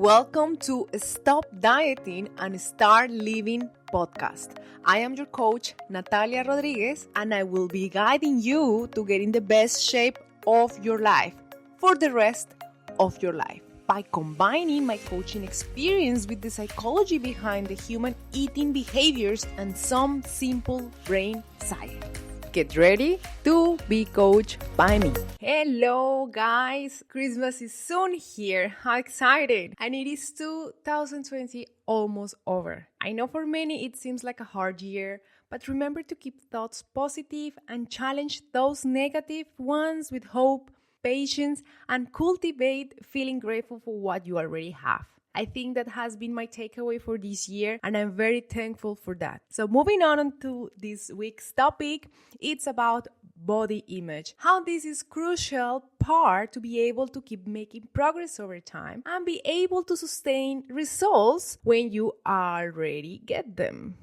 Welcome to Stop Dieting and Start Living podcast. I am your coach, Natalia Rodriguez, and I will be guiding you to get in the best shape of your life for the rest of your life by combining my coaching experience with the psychology behind the human eating behaviors and some simple brain science. Get ready to be coached by me. Hello guys, Christmas is soon here. How excited! And it is 2020 almost over. I know for many it seems like a hard year, but remember to keep thoughts positive and challenge those negative ones with hope, patience, and cultivate feeling grateful for what you already have. I think that has been my takeaway for this year, and I'm very thankful for that. So moving on to this week's topic, it's about body image. How this is crucial part to be able to keep making progress over time and be able to sustain results when you already get them.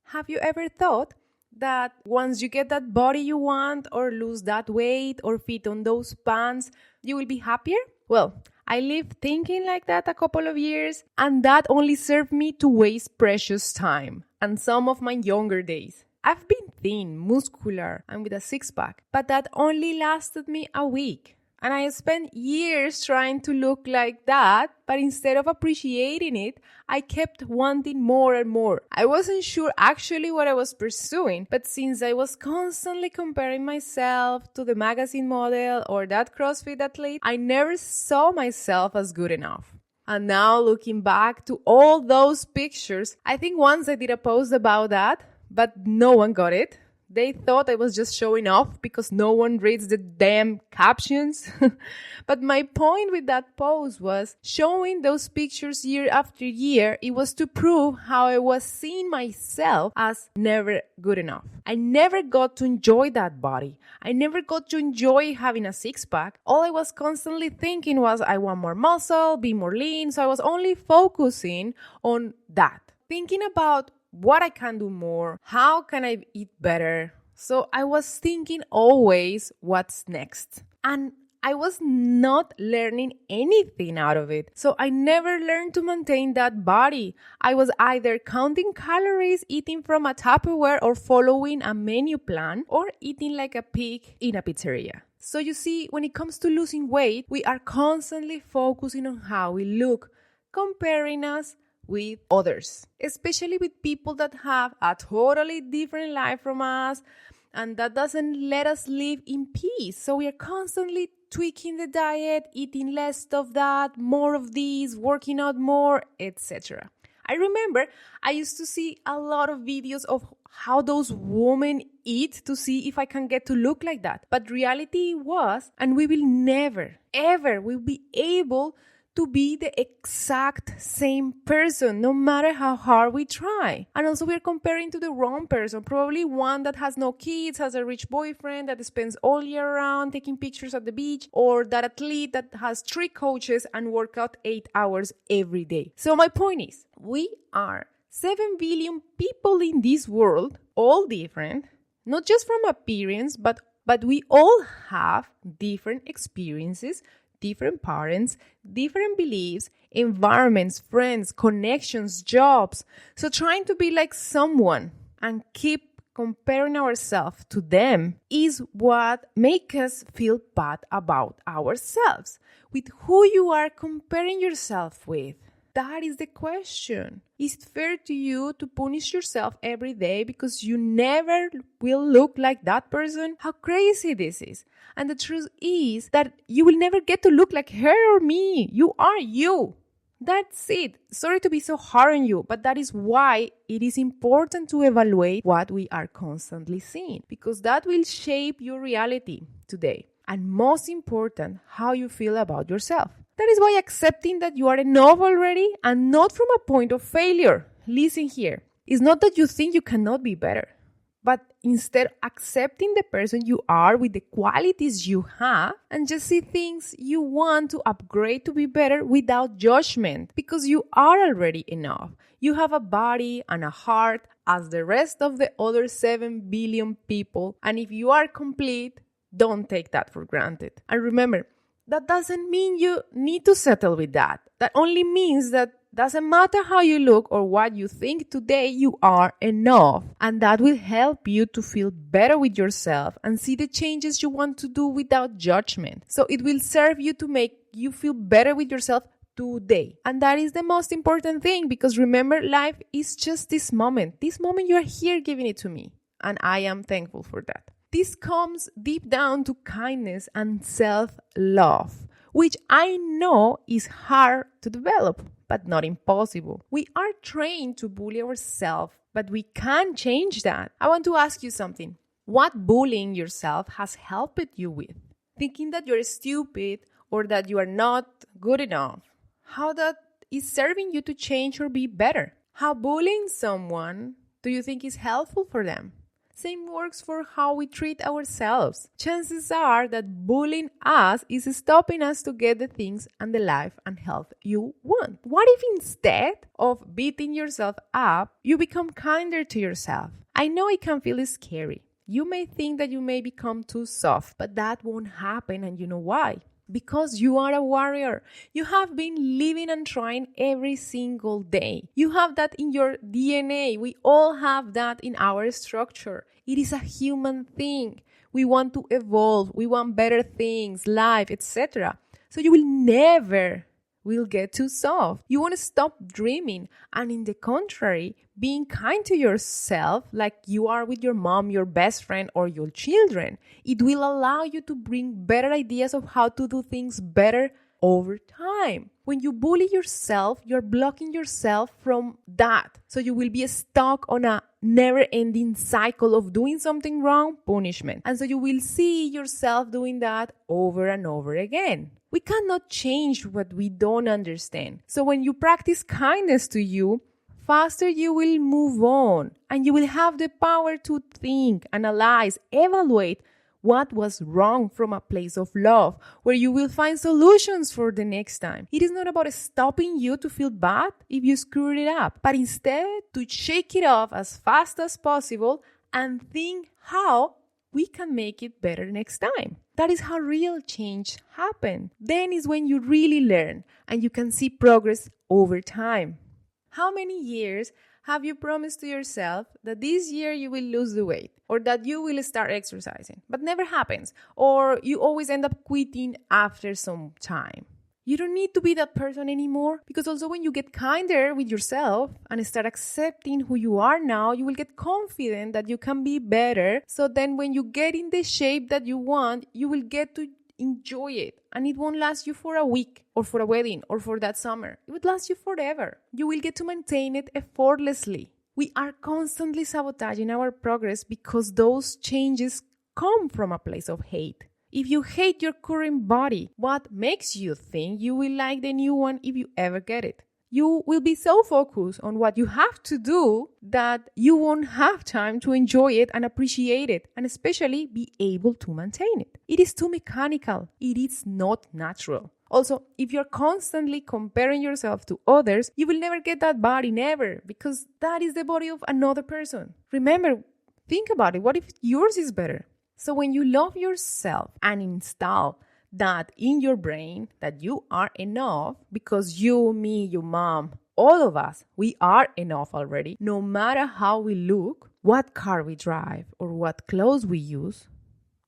Have you ever thought that once you get that body you want or lose that weight or fit on those pants, you will be happier? Well, I lived thinking like that a couple of years, and that only served me to waste precious time and some of my younger days. I've been thin, muscular, and with a six-pack, but that only lasted me a week. And I spent years trying to look like that, but instead of appreciating it, I kept wanting more and more. I wasn't sure actually what I was pursuing, but since I was constantly comparing myself to the magazine model or that CrossFit athlete, I never saw myself as good enough. And now looking back to all those pictures, I think once I did a post about that, but no one got it. They thought I was just showing off because no one reads the damn captions. But my point with that post was showing those pictures year after year. It was to prove how I was seeing myself as never good enough. I never got to enjoy that body. I never got to enjoy having a six-pack. All I was constantly thinking was I want more muscle, be more lean. So I was only focusing on that. Thinking about what I can do more, how can I eat better? So I was thinking always what's next. And I was not learning anything out of it. So I never learned to maintain that body. I was either counting calories, eating from a Tupperware, or following a menu plan, or eating like a pig in a pizzeria. So you see, when it comes to losing weight, we are constantly focusing on how we look, comparing us with others, especially with people that have a totally different life from us, and that doesn't let us live in peace. So we are constantly tweaking the diet, eating less of that, more of these, working out more, etc. I remember I used to see a lot of videos of how those women eat to see if I can get to look like that. But reality was, and we will never, ever will be able to be the exact same person, no matter how hard we try. And also we're comparing to the wrong person, probably one that has no kids, has a rich boyfriend, that spends all year round taking pictures at the beach, or that athlete that has 3 coaches and work out 8 hours every day. So my point is, we are 7 billion people in this world, all different, not just from appearance, but we all have different experiences, different parents, different beliefs, environments, friends, connections, jobs. So trying to be like someone and keep comparing ourselves to them is what makes us feel bad about ourselves. With who you are comparing yourself with. That is the question. Is it fair to you to punish yourself every day because you never will look like that person? How crazy this is. And the truth is that you will never get to look like her or me. You are you. That's it. Sorry to be so hard on you, but that is why it is important to evaluate what we are constantly seeing, because that will shape your reality today. And most important, how you feel about yourself. That is why accepting that you are enough already and not from a point of failure. Listen here. It's not that you think you cannot be better, but instead accepting the person you are with the qualities you have and just see things you want to upgrade to be better without judgment, because you are already enough. You have a body and a heart as the rest of the other 7 billion people. And if you are complete, don't take that for granted. And remember, that doesn't mean you need to settle with that. That only means that doesn't matter how you look or what you think today, you are enough. And that will help you to feel better with yourself and see the changes you want to do without judgment. So it will serve you to make you feel better with yourself today. And that is the most important thing, because remember, life is just this moment. This moment you are here giving it to me. And I am thankful for that. This comes deep down to kindness and self-love, which I know is hard to develop, but not impossible. We are trained to bully ourselves, but we can change that. I want to ask you something. What bullying yourself has helped you with? Thinking that you're stupid or that you are not good enough. How that is serving you to change or be better? How bullying someone do you think is helpful for them? Same works for how we treat ourselves. Chances are that bullying us is stopping us to get the things and the life and health you want. What if instead of beating yourself up, you become kinder to yourself? I know it can feel scary. You may think that you may become too soft, but that won't happen, and you know why? Because you are a warrior. You have been living and trying every single day. You have that in your DNA. We all have that in our structure. It is a human thing. We want to evolve. We want better things, life, etc. So you will get too soft. You want to stop dreaming. And in the contrary, being kind to yourself like you are with your mom, your best friend, or your children, it will allow you to bring better ideas of how to do things better over time. When you bully yourself, you're blocking yourself from that. So you will be stuck on a never-ending cycle of doing something wrong, punishment. And so you will see yourself doing that over and over again. We cannot change what we don't understand. So when you practice kindness to you, faster you will move on, and you will have the power to think, analyze, evaluate what was wrong from a place of love, where you will find solutions for the next time. It is not about stopping you to feel bad if you screwed it up, but instead to shake it off as fast as possible and think how we can make it better next time. That is how real change happens. Then is when you really learn and you can see progress over time. How many years have you promised to yourself that this year you will lose the weight or that you will start exercising, but never happens, or you always end up quitting after some time? You don't need to be that person anymore, because also when you get kinder with yourself and start accepting who you are now, you will get confident that you can be better. So then when you get in the shape that you want, you will get to enjoy it, and it won't last you for a week or for a wedding or for that summer. It would last you forever. You will get to maintain it effortlessly. We are constantly sabotaging our progress because those changes come from a place of hate. If you hate your current body, what makes you think you will like the new one if you ever get it? You will be so focused on what you have to do that you won't have time to enjoy it and appreciate it, and especially be able to maintain it. It is too mechanical. It is not natural. Also, if you're constantly comparing yourself to others, you will never get that body, never, because that is the body of another person. Remember, think about it. What if yours is better? So when you love yourself and install that in your brain, that you are enough, because you, me, your mom, all of us, we are enough already. No matter how we look, what car we drive, or what clothes we use,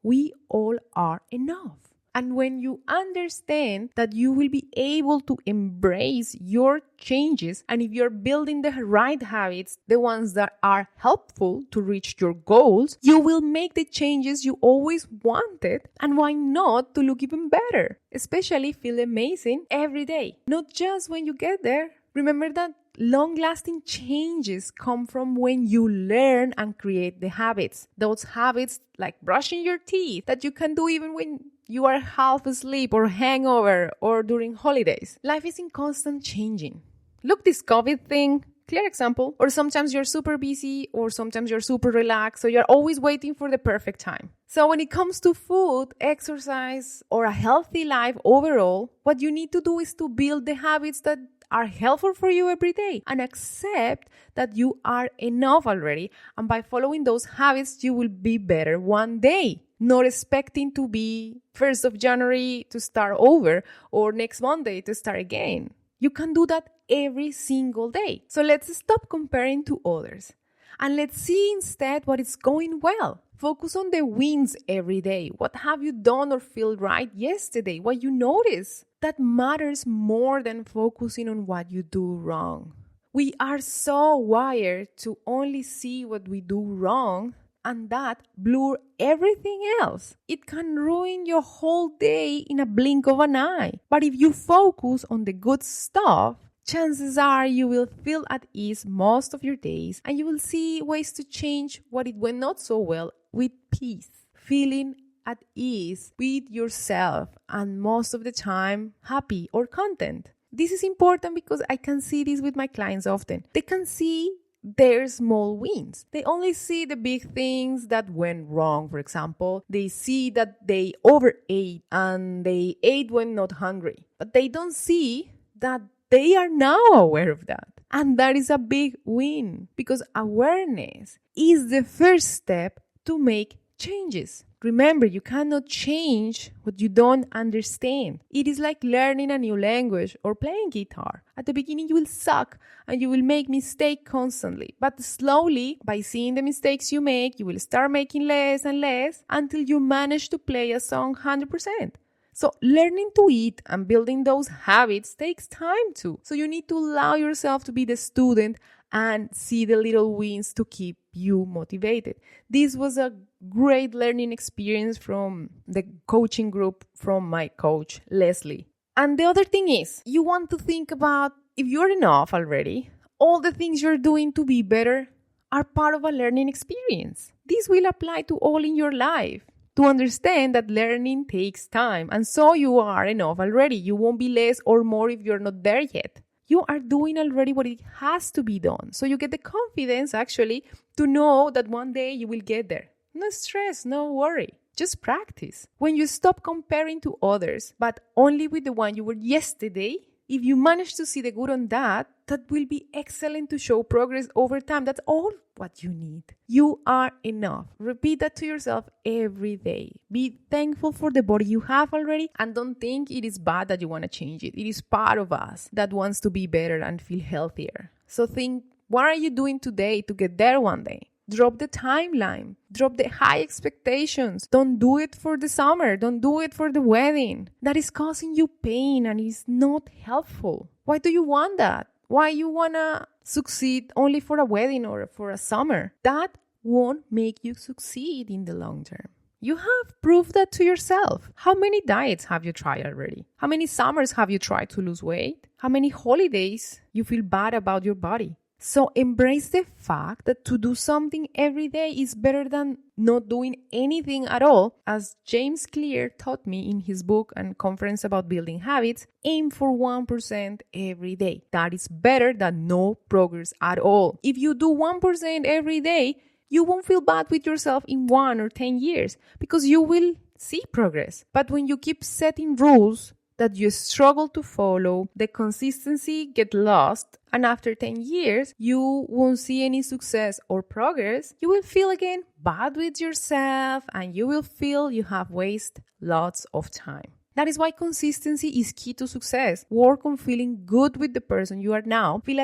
we all are enough. And when you understand that you will be able to embrace your changes, and if you're building the right habits, the ones that are helpful to reach your goals, you will make the changes you always wanted. And why not to look even better? Especially feel amazing every day, not just when you get there. Remember that long-lasting changes come from when you learn and create the habits. Those habits like brushing your teeth that you can do even when you are half asleep or hangover or during holidays. Life is in constant changing. Look, this COVID thing, clear example. Or sometimes you're super busy, or sometimes you're super relaxed, so you're always waiting for the perfect time. So when it comes to food, exercise, or a healthy life overall, what you need to do is to build the habits that are helpful for you every day, and accept that you are enough already. And by following those habits, you will be better one day. not expecting to be 1st of January to start over or next Monday to start again. You can do that every single day. So let's stop comparing to others and let's see instead what is going well. Focus on the wins every day. What have you done or feel right yesterday? What you notice? That matters more than focusing on what you do wrong. We are so wired to only see what we do wrong, and that blur everything else. It can ruin your whole day in a blink of an eye. But if you focus on the good stuff, chances are you will feel at ease most of your days and you will see ways to change what it went not so well with peace, feeling at ease with yourself and most of the time happy or content. This is important because I can see this with my clients often. They can see their small wins. They only see the big things that went wrong. For example, they see that they overate and they ate when not hungry. But they don't see that they are now aware of that. And that is a big win because awareness is the first step to make changes. Remember, you cannot change what you don't understand. It is like learning a new language or playing guitar. At the beginning, you will suck and you will make mistakes constantly. But slowly, by seeing the mistakes you make, you will start making less and less until you manage to play a song 100%. So learning to eat and building those habits takes time too. So you need to allow yourself to be the student and see the little wins to keep you motivated. This was a great learning experience from the coaching group from my coach, Leslie. And the other thing is, you want to think about if you're enough already, all the things you're doing to be better are part of a learning experience. This will apply to all in your life. To understand that learning takes time, and so you are enough already. You won't be less or more if you're not there yet. You are doing already what it has to be done. So you get the confidence actually to know that one day you will get there. No stress, no worry. Just practice. When you stop comparing to others, but only with the one you were yesterday, if you manage to see the good on that, that will be excellent to show progress over time. That's all what you need. You are enough. Repeat that to yourself every day. Be thankful for the body you have already and don't think it is bad that you want to change it. It is part of us that wants to be better and feel healthier. So think, what are you doing today to get there one day? Drop the timeline. Drop the high expectations. Don't do it for the summer. Don't do it for the wedding. That is causing you pain and is not helpful. Why do you want that? Why you want to succeed only for a wedding or for a summer? That won't make you succeed in the long term. You have proved that to yourself. How many diets have you tried already? How many summers have you tried to lose weight? How many holidays you feel bad about your body? So embrace the fact that to do something every day is better than not doing anything at all. As James Clear taught me in his book and conference about building habits, aim for 1% every day. That is better than no progress at all. If you do 1% every day, you won't feel bad with yourself in 1 or 10 years because you will see progress. But when you keep setting rules that you struggle to follow, the consistency gets lost, and after 10 years, you won't see any success or progress, you will feel again bad with yourself and you will feel you have wasted lots of time. That is why consistency is key to success. Work on feeling good with the person you are now. Feel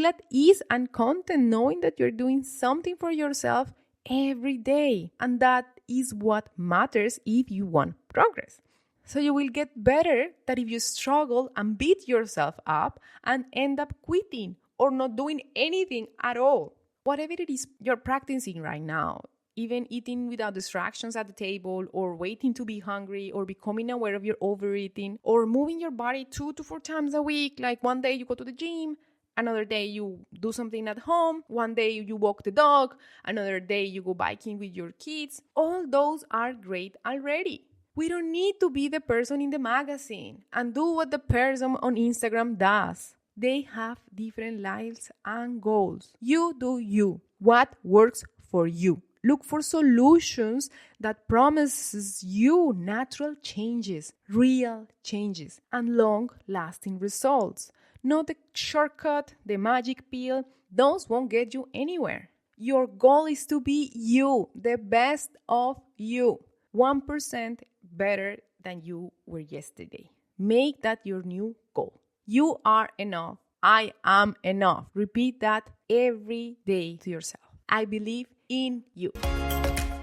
at ease and content knowing that you're doing something for yourself every day. And that is what matters if you want progress. So you will get better than if you struggle and beat yourself up and end up quitting or not doing anything at all. Whatever it is you're practicing right now, even eating without distractions at the table or waiting to be hungry or becoming aware of your overeating or moving your body 2 to 4 times a week, like one day you go to the gym, another day you do something at home, one day you walk the dog, another day you go biking with your kids. All those are great already. We don't need to be the person in the magazine and do what the person on Instagram does. They have different lives and goals. You do you. What works for you? Look for solutions that promises you natural changes, real changes, and long-lasting results. Not the shortcut, the magic pill. Those won't get you anywhere. Your goal is to be you, the best of you. 1% better than you were yesterday. Make that your new goal. You are enough. I am enough. Repeat that every day to yourself. I believe in you.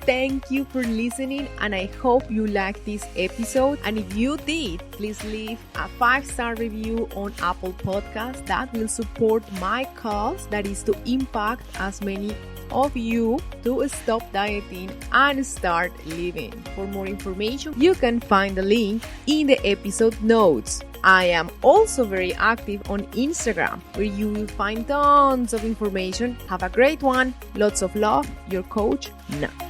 Thank you for listening, and I hope you liked this episode. And if you did, please leave a 5-star review on Apple Podcasts. That will support my cause, that is to impact as many of you to stop dieting and start living. For more information, you can find the link in the episode notes. I am also very active on Instagram, where you will find tons of information. Have a great one. Lots of love. Your coach, Nat.